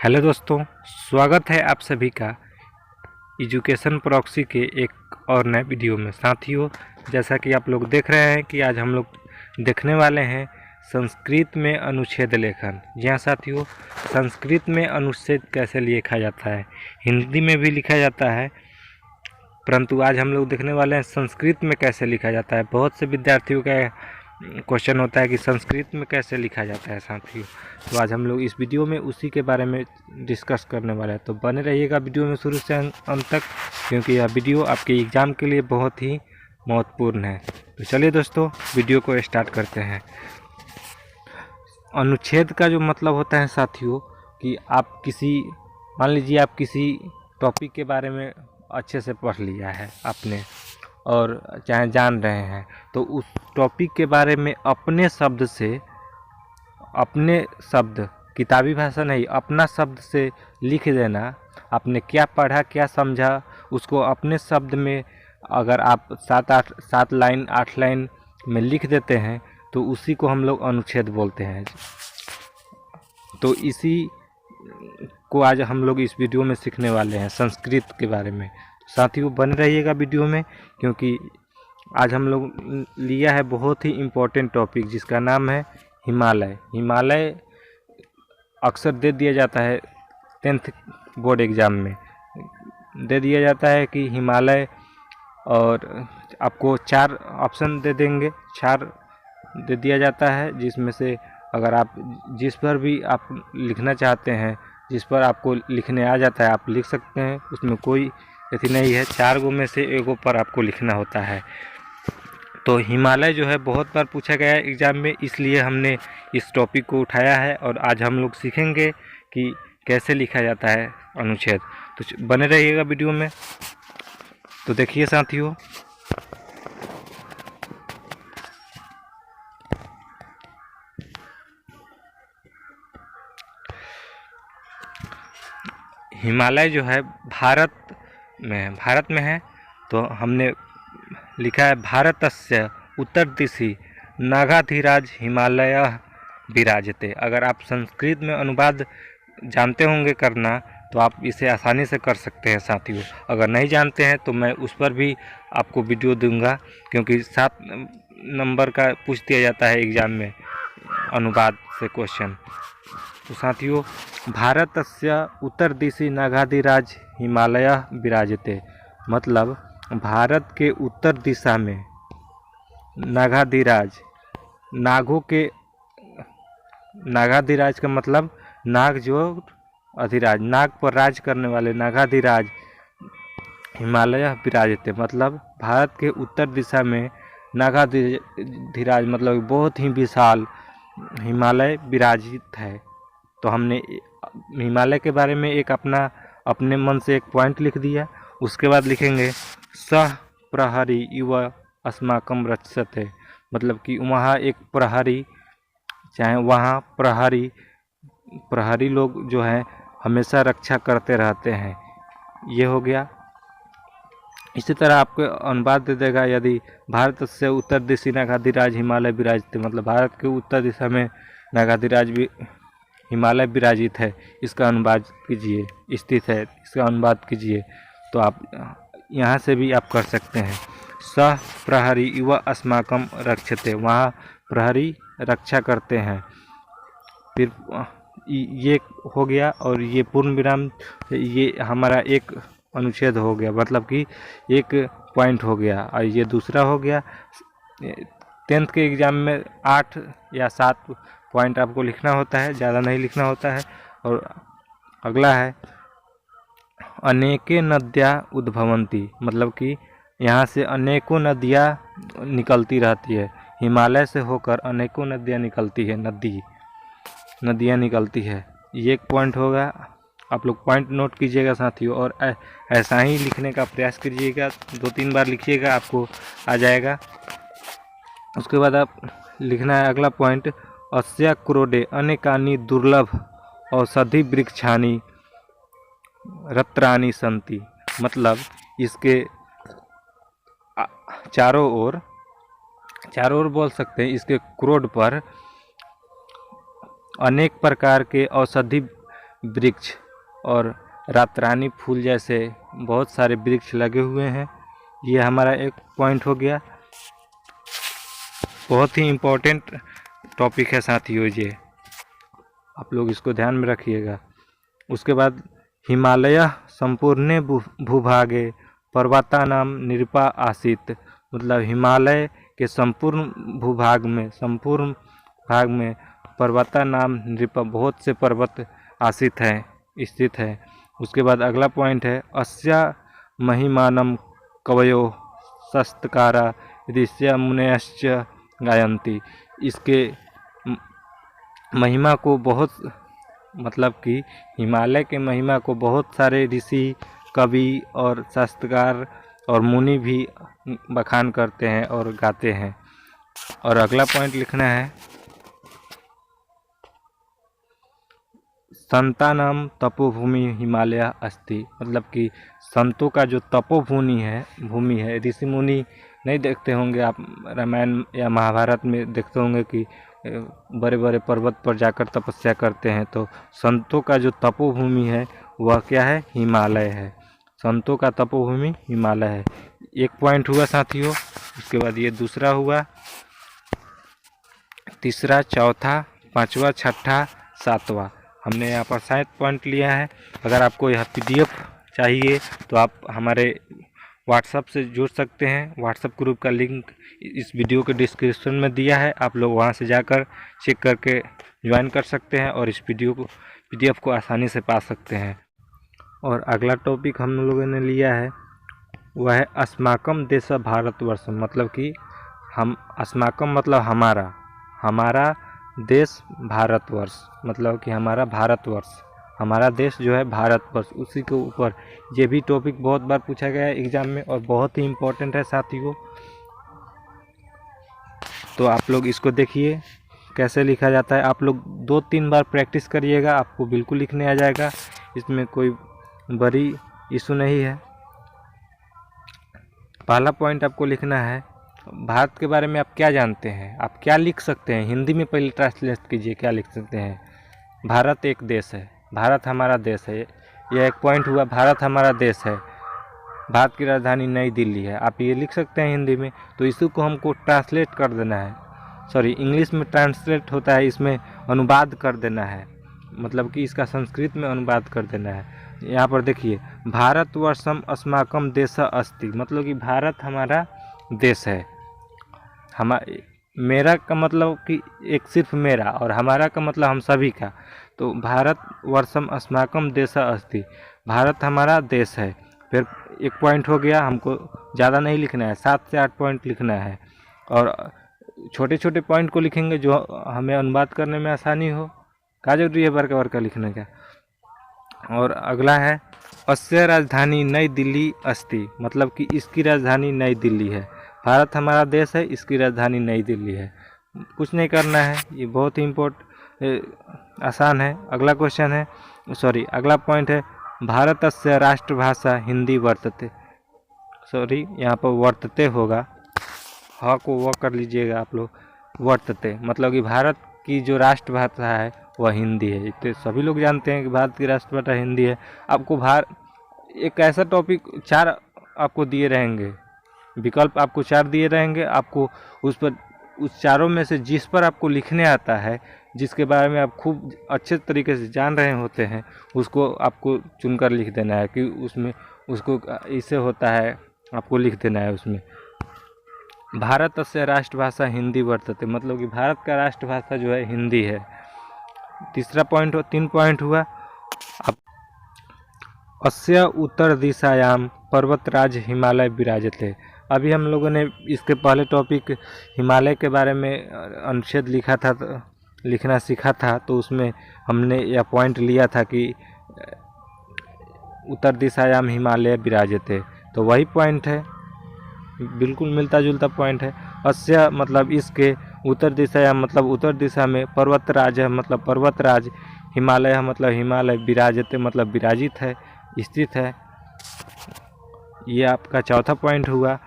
Hello दोस्तों, स्वागत है आप सभी का एजुकेशन प्रॉक्सी के एक और नए वीडियो में। साथियों, जैसा कि आप लोग देख रहे हैं कि आज हम लोग देखने वाले हैं संस्कृत में अनुच्छेद लेखन। जी हाँ साथियों, संस्कृत में अनुच्छेद कैसे लिखा जाता है, हिंदी में भी लिखा जाता है, परंतु आज हम लोग देखने वाले हैं संस्कृत में कैसे लिखा जाता है। बहुत से विद्यार्थियों का क्वेश्चन होता है कि संस्कृत में कैसे लिखा जाता है साथियों। तो आज हम लोग इस वीडियो में उसी के बारे में डिस्कस करने वाले हैं। तो बने रहिएगा वीडियो में शुरू से अंत तक, क्योंकि यह वीडियो आपके एग्ज़ाम के लिए बहुत ही महत्वपूर्ण है। तो चलिए दोस्तों, वीडियो को स्टार्ट करते हैं। अनुच्छेद का जो मतलब होता है साथियों कि आप मान लीजिए आप किसी टॉपिक के बारे में अच्छे से पढ़ लिया है आपने और चाहे जान रहे हैं, तो उस टॉपिक के बारे में अपने शब्द किताबी भाषा नहीं, अपना शब्द से लिख देना। आपने क्या पढ़ा, क्या समझा, उसको अपने शब्द में अगर आप 7 लाइन 8 लाइन में लिख देते हैं तो उसी को हम लोग अनुच्छेद बोलते हैं। तो इसी को आज हम लोग इस वीडियो में सीखने वाले हैं, संस्कृत के बारे में। साथियों, बने रहिएगा वीडियो में, क्योंकि आज हम लोग लिया है बहुत ही इम्पोर्टेंट टॉपिक जिसका नाम है हिमालय। हिमालय अक्सर दे दिया जाता है 10th बोर्ड एग्ज़ाम में, दे दिया जाता है कि हिमालय, और आपको 4 ऑप्शन दे देंगे, 4 दे दिया जाता है, जिसमें से अगर आप जिस पर भी आप लिखना चाहते हैं, जिस पर आपको लिखने आ जाता है, आप लिख सकते हैं, उसमें कोई ऐसी नहीं है। 4 गो में से एगो पर आपको लिखना होता है। तो हिमालय जो है बहुत बार पूछा गया है एग्ज़ाम में, इसलिए हमने इस टॉपिक को उठाया है और आज हम लोग सीखेंगे कि कैसे लिखा जाता है अनुच्छेद। तो बने रहिएगा वीडियो में। तो देखिए साथियों, हिमालय जो है भारत में है। तो हमने लिखा है भारतस्य उत्तर दिशि नागाधिराज हिमालय विराजते। अगर आप संस्कृत में अनुवाद जानते होंगे करना तो आप इसे आसानी से कर सकते हैं साथियों। अगर नहीं जानते हैं तो मैं उस पर भी आपको वीडियो दूंगा, क्योंकि 7 नंबर का पूछ दिया जाता है एग्ज़ाम में अनुवाद से क्वेश्चन। तो साथियों, भारतस्य उत्तर दिशि नागाधिराज हिमालय विराजते, मतलब भारत के उत्तर दिशा में नागाधिराज, नागाधिराज का मतलब नाग जो अधिराज, नाग पर राज करने वाले नागाधिराज हिमालय विराजते, मतलब भारत के उत्तर दिशा में नागाधिराज मतलब बहुत ही विशाल हिमालय विराजित है। तो हमने हिमालय के बारे में एक अपने मन से एक पॉइंट लिख दिया। उसके बाद लिखेंगे सह प्रहरी युव अस्माकम रक्षते, मतलब कि वहाँ एक प्रहरी, चाहे वहाँ प्रहरी लोग जो हैं हमेशा रक्षा करते रहते हैं। ये हो गया। इसी तरह आपको अनुवाद दे देगा, यदि भारत से उत्तर दिशि नागाधिराज हिमालय विराजते, मतलब भारत के उत्तर दिशा में नागाधिराज भी हिमालय विराजित है, इसका अनुवाद कीजिए, स्थित है, इसका अनुवाद कीजिए। तो आप यहाँ से भी आप कर सकते हैं। सह प्रहरी युवा अस्माकम रक्षते, वहाँ प्रहरी रक्षा करते हैं। फिर ये हो गया, और ये पूर्ण विराम, ये हमारा एक अनुच्छेद हो गया, मतलब कि एक पॉइंट हो गया। और ये दूसरा हो गया, 10th के एग्ज़ाम में 8 या 7 पॉइंट आपको लिखना होता है, ज़्यादा नहीं लिखना होता है। और अगला है अनेके नद्या उद्भवंती, मतलब कि यहाँ से अनेकों नदियाँ निकलती रहती है, हिमालय से होकर अनेकों नदियाँ निकलती है, नदियाँ निकलती है। ये एक पॉइंट होगा, आप लोग पॉइंट नोट कीजिएगा साथियों, और ऐसा ही लिखने का प्रयास कीजिएगा, 2-3 बार लिखिएगा, आपको आ जाएगा। उसके बाद आप लिखना है अगला पॉइंट, अस्या क्रोडे अनेकानि दुर्लभ औषधि वृक्षानि रत्राणि संति, मतलब इसके चारों ओर बोल सकते हैं, इसके क्रोड पर अनेक प्रकार के औषधि वृक्ष और रातरानी फूल जैसे बहुत सारे वृक्ष लगे हुए हैं। ये हमारा एक पॉइंट हो गया। बहुत ही इम्पोर्टेंट टॉपिक है साथियों, ये आप लोग इसको ध्यान में रखिएगा। उसके बाद हिमालय संपूर्ण भूभागे पर्वतानाम निरपा आसीत, मतलब हिमालय के संपूर्ण भाग में पर्वता नाम नृपा बहुत से पर्वत आसित हैं, स्थित है। उसके बाद अगला पॉइंट है अस्या महिमानम कवयो शस्तकारा ऋष्य मुनयश्च गायन्ति। इसके महिमा को बहुत, मतलब कि हिमालय के महिमा को बहुत सारे ऋषि, कवि और शास्त्रकार और मुनि भी बखान करते हैं और गाते हैं। और अगला पॉइंट लिखना है संतानाम तपोभूमि हिमालय अस्ति, मतलब कि संतों का जो तपोभूमि है, भूमि है। ऋषि मुनि नहीं देखते होंगे आप, रामायण या महाभारत में देखते होंगे कि बड़े बड़े पर्वत पर जाकर तपस्या करते हैं। तो संतों का जो तपोभूमि है वह क्या है? हिमालय है। संतों का तपोभूमि हिमालय है। एक पॉइंट हुआ साथियों। उसके बाद ये दूसरा हुआ, तीसरा, चौथा, पांचवा, छठा, सातवां, हमने यहाँ पर 7 पॉइंट लिया है। अगर आपको यह PDF चाहिए तो आप हमारे व्हाट्सएप से जुड़ सकते हैं। व्हाट्सएप ग्रुप का लिंक इस वीडियो के डिस्क्रिप्शन में दिया है, आप लोग वहाँ से जाकर चेक करके ज्वाइन कर सकते हैं और इस PDF को आसानी से पा सकते हैं। और अगला टॉपिक हम लोगों ने लिया है वह है अस्माकम देश भारतवर्ष, मतलब कि हम, अस्माकम मतलब हमारा देश भारतवर्ष, मतलब कि हमारा भारतवर्ष, हमारा देश जो है भारतवर्ष, उसी के ऊपर ये भी टॉपिक बहुत बार पूछा गया है एग्जाम में और बहुत ही इम्पोर्टेंट है साथियों। तो आप लोग इसको देखिए कैसे लिखा जाता है। आप लोग 2-3 बार प्रैक्टिस करिएगा, आपको बिल्कुल लिखने आ जाएगा। इसमें कोई बड़ी इशू नहीं है। पहला पॉइंट आपको लिखना है भारत के बारे में आप क्या जानते हैं, आप क्या लिख सकते हैं। हिंदी में पहले ट्रांसलेट कीजिए, क्या लिख सकते हैं। भारत एक देश है, भारत हमारा देश है। यह एक पॉइंट हुआ, भारत हमारा देश है, भारत की राजधानी नई दिल्ली है। आप ये लिख सकते हैं हिंदी में। तो इसी को हमको ट्रांसलेट कर देना है, सॉरी इंग्लिश में ट्रांसलेट होता है, इसमें अनुवाद कर देना है, मतलब कि इसका संस्कृत में अनुवाद कर देना है। यहाँ पर देखिए भारतवर्षम अस्माकम देश अस्ति, मतलब कि भारत हमारा देश है। मेरा का मतलब कि एक सिर्फ मेरा, और हमारा का मतलब हम सभी का। तो भारतवर्षम अस्माकम देश अस्ति, भारत हमारा देश है। फिर एक पॉइंट हो गया, हमको ज़्यादा नहीं लिखना है, 7 से 8 पॉइंट लिखना है। और छोटे छोटे पॉइंट को लिखेंगे जो हमें अनुवाद करने में आसानी हो। का जरूरी है बड़का बड़का लिखने का। और अगला है अस्य राजधानी नई दिल्ली अस्ति, मतलब कि इसकी राजधानी नई दिल्ली है। भारत हमारा देश है, इसकी राजधानी नई दिल्ली है। कुछ नहीं करना है, ये बहुत ही आसान है। अगला क्वेश्चन है, सॉरी अगला पॉइंट है भारतस्य राष्ट्रभाषा हिंदी वर्तते, सॉरी यहाँ पर वर्तते होगा, हाँ को वह कर लीजिएगा आप लोग। वर्तते मतलब कि भारत की जो राष्ट्रभाषा है वह हिंदी है। तो सभी लोग जानते हैं कि भारत की राष्ट्रभाषा हिंदी है। आपको एक ऐसा टॉपिक 4 आपको दिए रहेंगे, विकल्प आपको 4 दिए रहेंगे। आपको उस चारों में से जिस पर आपको लिखने आता है, जिसके बारे में आप खूब अच्छे तरीके से जान रहे होते हैं, उसको आपको चुनकर लिख देना है कि उसमें उसको इससे होता है, आपको लिख देना है उसमें भारतस्य राष्ट्रभाषा हिंदी वर्तते, मतलब कि भारत का राष्ट्रभाषा जो है हिंदी है। तीसरा पॉइंट 3 पॉइंट हुआ। अब अस्य उत्तर दिशायाम पर्वतराज हिमालय विराजते। अभी हम लोगों ने इसके पहले टॉपिक हिमालय के बारे में अनुच्छेद लिखना सीखा था, तो उसमें हमने यह पॉइंट लिया था कि उत्तर दिशायाम हिमालय विराजते, तो वही पॉइंट है, बिल्कुल मिलता जुलता पॉइंट है। अस्य मतलब इसके, उत्तर दिशायाम मतलब उत्तर दिशा में, पर्वतराज है मतलब पर्वतराज, हिमालय मतलब हिमालय, विराजते मतलब विराजित है, स्थित है। ये आपका चौथा पॉइंट हुआ।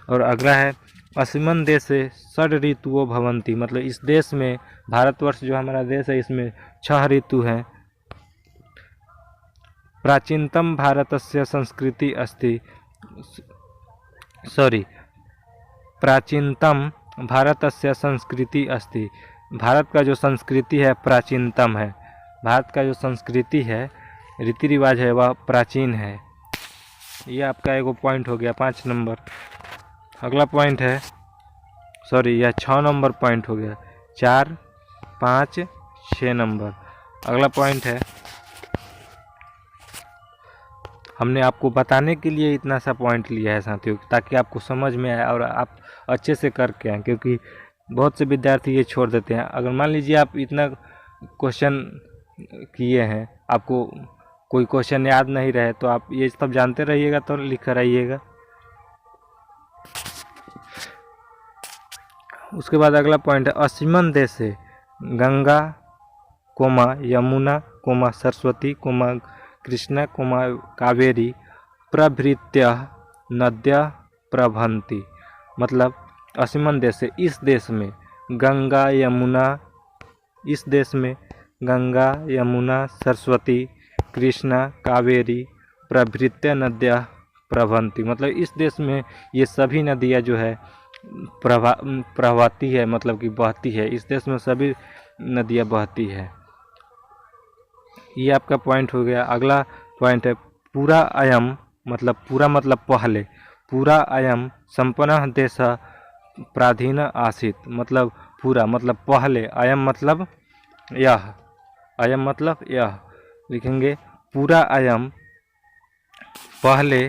और अगला है अस्मिन् देशे षड् ऋतुओ भवन्ति, मतलब इस देश में, भारतवर्ष जो हमारा देश है, इसमें 6 ऋतु हैं। प्राचीनतम भारतस्य संस्कृति अस्ति सॉरी प्राचीनतम भारतस्य संस्कृति अस्ति। भारत का जो संस्कृति है प्राचीनतम है। भारत का जो संस्कृति है, रीति रिवाज है, वह प्राचीन है। ये आपका एगो पॉइंट हो गया 5 नंबर। अगला पॉइंट है यह 6 नंबर पॉइंट हो गया। 4, 5, 6 नंबर। अगला पॉइंट है, हमने आपको बताने के लिए इतना सा पॉइंट लिया है साथियों, ताकि आपको समझ में आए और आप अच्छे से करके आएँ, क्योंकि बहुत से विद्यार्थी ये छोड़ देते हैं। अगर मान लीजिए आप इतना क्वेश्चन किए हैं, आपको कोई क्वेश्चन याद नहीं रहे, तो आप ये सब जानते रहिएगा तो लिख कर आइएगा। उसके बाद अगला पॉइंट है, असीमन देश से गंगा यमुना सरस्वती कृष्णा कावेरी प्रभृत्य नद्या प्रभंति। मतलब असीमन देश से, इस देश में गंगा यमुना सरस्वती कृष्णा कावेरी प्रभृत्य नद्या प्रभंति। मतलब इस देश में ये सभी नदियाँ जो है प्रवाहती है, मतलब कि बहती है। इस देश में सभी नदियाँ बहती है। ये आपका पॉइंट हो गया। अगला पॉइंट है, पूरा अयम मतलब पूरा मतलब पहले, पूरा अयम संपन्नः देश प्राधीन आसीत। मतलब पूरा मतलब पहले, अयम मतलब यह, लिखेंगे पूरा अयम पहले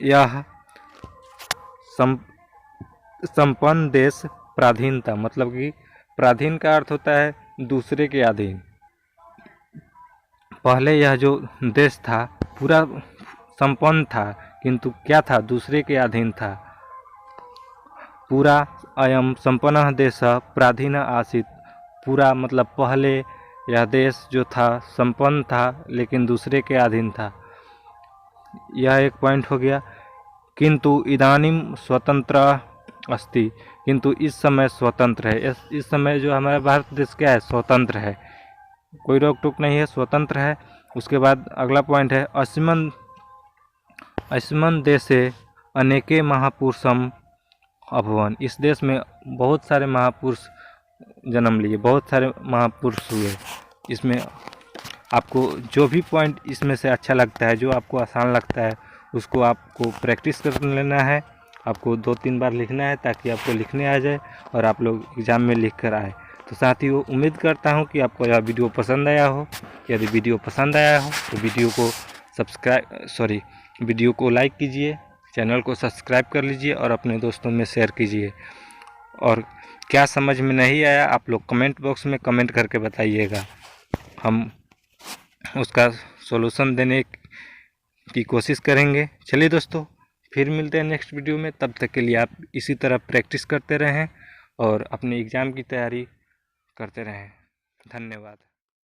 यह संपन्न देश प्राधीन था। मतलब कि प्राधीन का अर्थ होता है दूसरे के अधीन। पहले यह जो देश था पूरा संपन्न था, किंतु क्या था, दूसरे के अधीन था। पूरा अयम संपन्न देश प्राधीन आसीत। पूरा मतलब पहले यह देश जो था संपन्न था, लेकिन दूसरे के अधीन था। यह एक पॉइंट हो गया। किंतु इदानीम स्वतंत्र अस्ति। किंतु इस समय स्वतंत्र है। इस समय जो हमारा भारत देश क्या है, स्वतंत्र है, कोई रोक टोक नहीं है, स्वतंत्र है। उसके बाद अगला पॉइंट है, अस्मिन् देशे अनेके महापुरुषम अभवन। इस देश में बहुत सारे महापुरुष जन्म लिए, बहुत सारे महापुरुष हुए। इसमें आपको जो भी पॉइंट इसमें से अच्छा लगता है, जो आपको आसान लगता है, उसको आपको प्रैक्टिस कर लेना है। आपको 2-3 बार लिखना है, ताकि आपको लिखने आ जाए और आप लोग एग्ज़ाम में लिख कर आए। तो साथियों, उम्मीद करता हूं कि आपको यह वीडियो पसंद आया हो। यदि वीडियो पसंद आया हो तो वीडियो को लाइक कीजिए, चैनल को सब्सक्राइब कर लीजिए और अपने दोस्तों में शेयर कीजिए। और क्या समझ में नहीं आया, आप लोग कमेंट बॉक्स में कमेंट करके बताइएगा। हम उसका सॉल्यूशन देने की कोशिश करेंगे। चलिए दोस्तों, फिर मिलते हैं नेक्स्ट वीडियो में। तब तक के लिए आप इसी तरह प्रैक्टिस करते रहें और अपने एग्ज़ाम की तैयारी करते रहें। धन्यवाद।